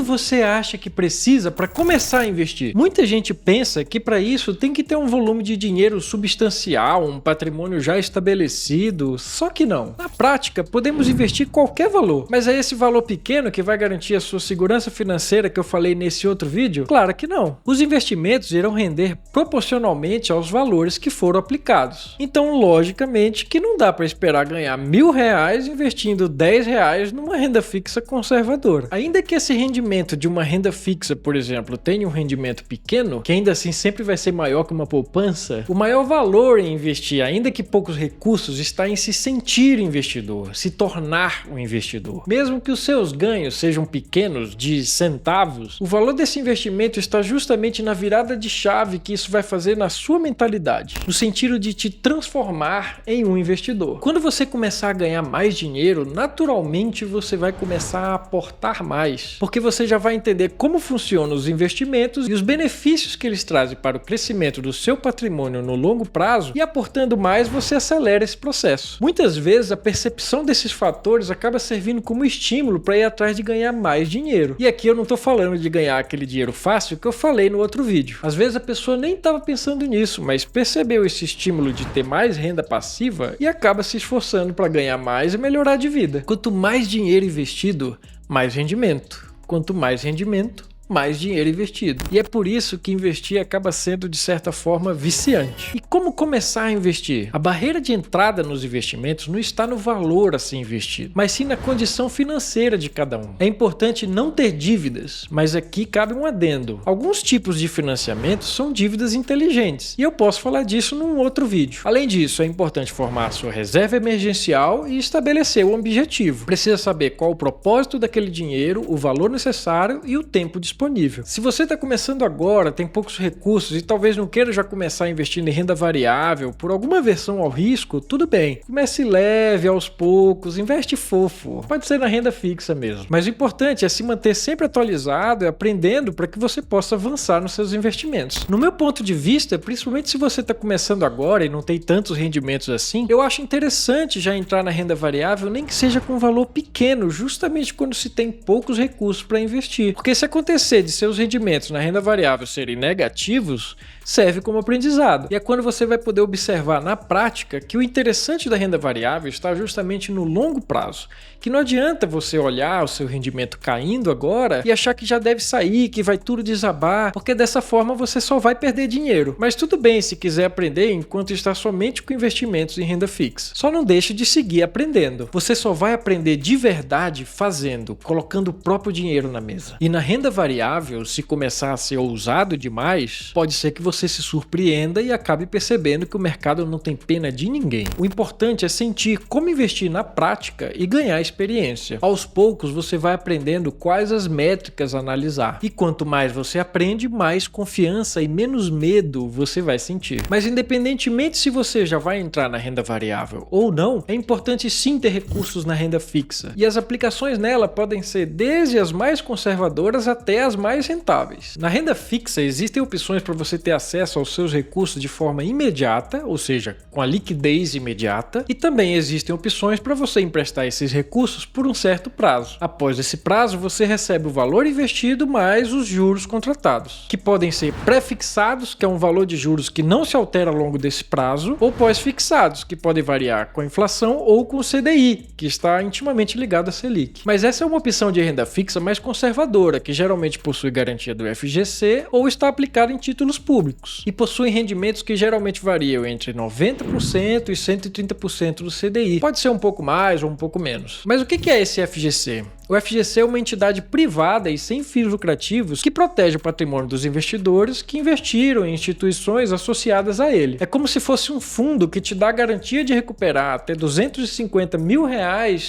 você acha que precisa para começar a investir? Muita gente pensa que para isso tem que ter um volume de dinheiro substancial, um patrimônio já estabelecido, só que não. Na prática, podemos investir qualquer valor, mas é esse valor pequeno que vai garantir a sua segurança financeira que eu falei nesse outro vídeo? Claro que não. Os investimentos irão render proporcionalmente aos valores que foram aplicados. Então, logicamente, que não dá para esperar ganhar R$1.000 investindo R$10 numa renda fixa conservadora. Ainda que esse rendimento de uma renda fixa, por exemplo, tenha um rendimento pequeno, que ainda assim sempre vai ser maior que uma poupança, o maior valor em investir, ainda que poucos recursos, está em se sentir investidor, se tornar um investidor. Mesmo que os seus ganhos sejam pequenos, de centavos, o valor desse investimento está justamente na virada de chave que isso vai fazer na sua mentalidade, no sentido de te transformar em um investidor. Quando você começar a ganhar mais dinheiro, naturalmente você vai começar a aportar mais, porque você já vai entender como funcionam os investimentos e os benefícios que eles trazem para o crescimento do seu patrimônio no longo prazo, e aportando mais você acelera esse processo. Muitas vezes a percepção desses fatores acaba servindo como estímulo para ir atrás de ganhar mais dinheiro. E aqui eu não estou falando de ganhar aquele dinheiro fácil que eu falei no outro vídeo. Às vezes a pessoa nem estava pensando nisso, mas percebeu esse estímulo de ter mais renda passiva e acaba se esforçando para ganhar mais e melhorar de vida. Quanto mais dinheiro investido, mais rendimento. Quanto mais rendimento, mais dinheiro investido. E é por isso que investir acaba sendo, de certa forma, viciante. E como começar a investir? A barreira de entrada nos investimentos não está no valor a ser investido, mas sim na condição financeira de cada um. É importante não ter dívidas, mas aqui cabe um adendo. Alguns tipos de financiamento são dívidas inteligentes, e eu posso falar disso num outro vídeo. Além disso, é importante formar a sua reserva emergencial e estabelecer o objetivo. Precisa saber qual o propósito daquele dinheiro, o valor necessário e o tempo disponível. Se você está começando agora, tem poucos recursos e talvez não queira já começar a investir em renda variável por alguma aversão ao risco, tudo bem. Comece leve, aos poucos, investe fofo. Pode ser na renda fixa mesmo. Mas o importante é se manter sempre atualizado e aprendendo para que você possa avançar nos seus investimentos. No meu ponto de vista, principalmente se você está começando agora e não tem tantos rendimentos assim, eu acho interessante já entrar na renda variável, nem que seja com um valor pequeno, justamente quando se tem poucos recursos para investir. Porque se acontecer de seus rendimentos na renda variável serem negativos, serve como aprendizado. E é quando você vai poder observar na prática que o interessante da renda variável está justamente no longo prazo, que não adianta você olhar o seu rendimento caindo agora e achar que já deve sair, que vai tudo desabar, porque dessa forma você só vai perder dinheiro. Mas tudo bem se quiser aprender enquanto está somente com investimentos em renda fixa. Só não deixe de seguir aprendendo. Você só vai aprender de verdade fazendo, colocando o próprio dinheiro na mesa. E na renda variável, se começar a ser ousado demais, pode ser que você se surpreenda e acabe percebendo que o mercado não tem pena de ninguém. O importante é sentir como investir na prática e ganhar experiência. Aos poucos você vai aprendendo quais as métricas a analisar. E quanto mais você aprende, mais confiança e menos medo você vai sentir. Mas independentemente se você já vai entrar na renda variável ou não, é importante sim ter recursos na renda fixa. E as aplicações nela podem ser desde as mais conservadoras até as mais rentáveis. Na renda fixa existem opções para você ter acesso aos seus recursos de forma imediata, ou seja, com a liquidez imediata, e também existem opções para você emprestar esses recursos por um certo prazo. Após esse prazo, você recebe o valor investido mais os juros contratados, que podem ser pré-fixados, que é um valor de juros que não se altera ao longo desse prazo, ou pós-fixados, que podem variar com a inflação ou com o CDI, que está intimamente ligado à Selic. Mas essa é uma opção de renda fixa mais conservadora, que geralmente possui garantia do FGC ou está aplicada em títulos públicos, e possuem rendimentos que geralmente variam entre 90% e 130% do CDI. Pode ser um pouco mais ou um pouco menos. Mas o que é esse FGC? O FGC é uma entidade privada e sem fins lucrativos que protege o patrimônio dos investidores que investiram em instituições associadas a ele. É como se fosse um fundo que te dá a garantia de recuperar até R$250 mil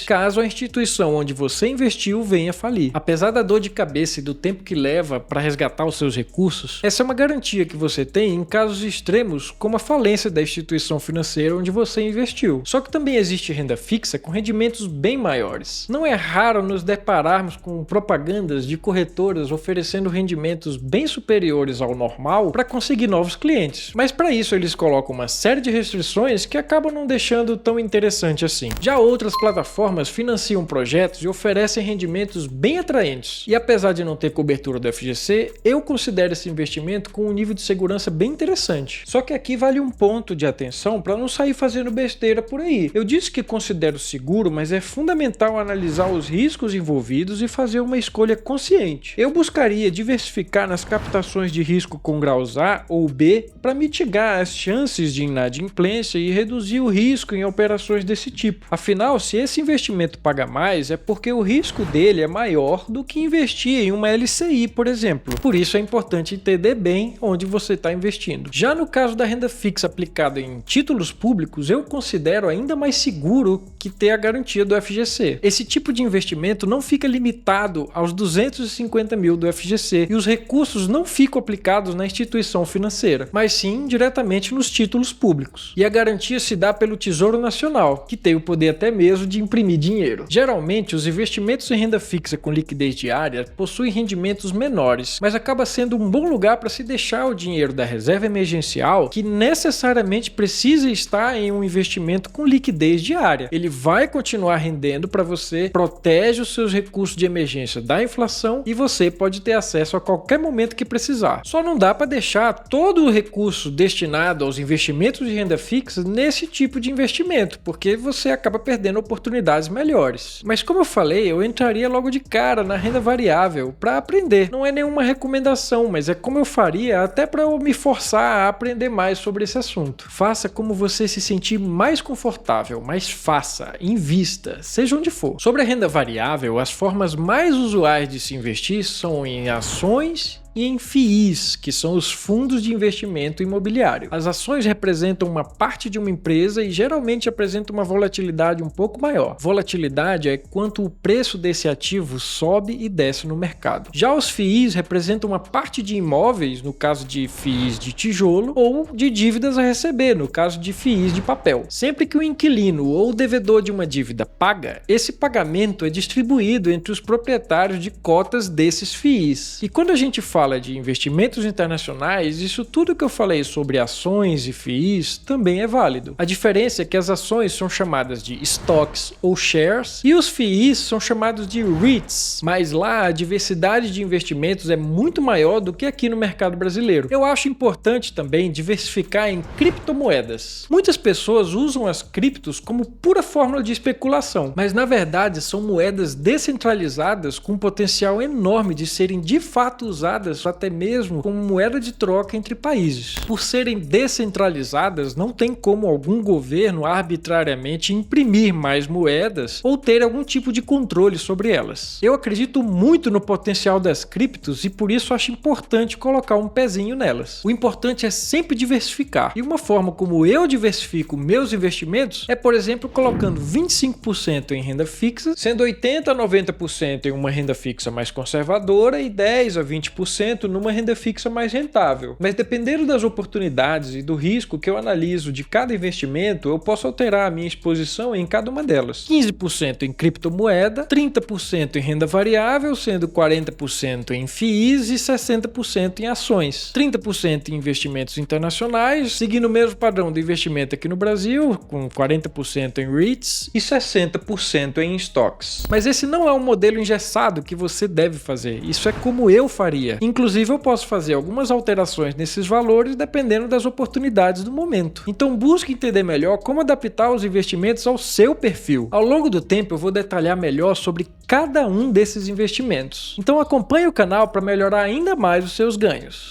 caso a instituição onde você investiu venha falir. Apesar da dor de cabeça e do tempo que leva para resgatar os seus recursos, essa é uma garantia que você tem em casos extremos como a falência da instituição financeira onde você investiu. Só que também existe renda fixa com rendimentos bem maiores. Não é raro nos depararmos com propagandas de corretoras oferecendo rendimentos bem superiores ao normal para conseguir novos clientes. Mas para isso eles colocam uma série de restrições que acabam não deixando tão interessante assim. Já outras plataformas financiam projetos e oferecem rendimentos bem atraentes. E apesar de não ter cobertura do FGC, eu considero esse investimento com um nível de segurança bem interessante. Só que aqui vale um ponto de atenção para não sair fazendo besteira por aí. Eu disse que considero seguro, mas é fundamental analisar os riscos envolvidos e fazer uma escolha consciente. Eu buscaria diversificar nas captações de risco com graus A ou B para mitigar as chances de inadimplência e reduzir o risco em operações desse tipo. Afinal, se esse investimento paga mais, é porque o risco dele é maior do que investir em uma LCI, por exemplo. Por isso é importante entender bem onde você está investindo. Já no caso da renda fixa aplicada em títulos públicos, eu considero ainda mais seguro que ter a garantia do FGC. Esse tipo de investimento não fica limitado aos 250 mil do FGC e os recursos não ficam aplicados na instituição financeira, mas sim diretamente nos títulos públicos. E a garantia se dá pelo Tesouro Nacional, que tem o poder até mesmo de imprimir dinheiro. Geralmente, os investimentos em renda fixa com liquidez diária possuem rendimentos menores, mas acaba sendo um bom lugar para se deixar o dinheiro da reserva emergencial, que necessariamente precisa estar em um investimento com liquidez diária. Ele vai continuar rendendo para você, protege os seus recursos de emergência da inflação e você pode ter acesso a qualquer momento que precisar. Só não dá para deixar todo o recurso destinado aos investimentos de renda fixa nesse tipo de investimento, porque você acaba perdendo oportunidades melhores. Mas como eu falei, eu entraria logo de cara na renda variável para aprender. Não é nenhuma recomendação, mas é como eu faria até para eu me forçar a aprender mais sobre esse assunto. Faça como você se sentir mais confortável, mas faça, invista, seja onde for. Sobre a renda variável, as formas mais usuais de se investir são em ações e em FIIs, que são os fundos de investimento imobiliário. As ações representam uma parte de uma empresa e geralmente apresentam uma volatilidade um pouco maior. Volatilidade é quanto o preço desse ativo sobe e desce no mercado. Já os FIIs representam uma parte de imóveis, no caso de FIIs de tijolo, ou de dívidas a receber, no caso de FIIs de papel. Sempre que o inquilino ou o devedor de uma dívida paga, esse pagamento é distribuído entre os proprietários de cotas desses FIIs. E quando a gente fala de investimentos internacionais, isso tudo que eu falei sobre ações e FIIs também é válido. A diferença é que as ações são chamadas de stocks ou shares e os FIIs são chamados de REITs, mas lá a diversidade de investimentos é muito maior do que aqui no mercado brasileiro. Eu acho importante também diversificar em criptomoedas. Muitas pessoas usam as criptos como pura fórmula de especulação, mas na verdade são moedas descentralizadas com potencial enorme de serem de fato usadas até mesmo como moeda de troca entre países. Por serem descentralizadas, não tem como algum governo arbitrariamente imprimir mais moedas ou ter algum tipo de controle sobre elas. Eu acredito muito no potencial das criptos e por isso acho importante colocar um pezinho nelas. O importante é sempre diversificar. E uma forma como eu diversifico meus investimentos é, por exemplo, colocando 25% em renda fixa, sendo 80% a 90% em uma renda fixa mais conservadora e 10% a 20% numa renda fixa mais rentável. Mas dependendo das oportunidades e do risco que eu analiso de cada investimento, eu posso alterar a minha exposição em cada uma delas. 15% em criptomoeda, 30% em renda variável, sendo 40% em FIIs e 60% em ações. 30% em investimentos internacionais, seguindo o mesmo padrão do investimento aqui no Brasil, com 40% em REITs e 60% em stocks. Mas esse não é um modelo engessado que você deve fazer. Isso é como eu faria. Inclusive, eu posso fazer algumas alterações nesses valores dependendo das oportunidades do momento. Então, busque entender melhor como adaptar os investimentos ao seu perfil. Ao longo do tempo, eu vou detalhar melhor sobre cada um desses investimentos. Então, acompanhe o canal para melhorar ainda mais os seus ganhos.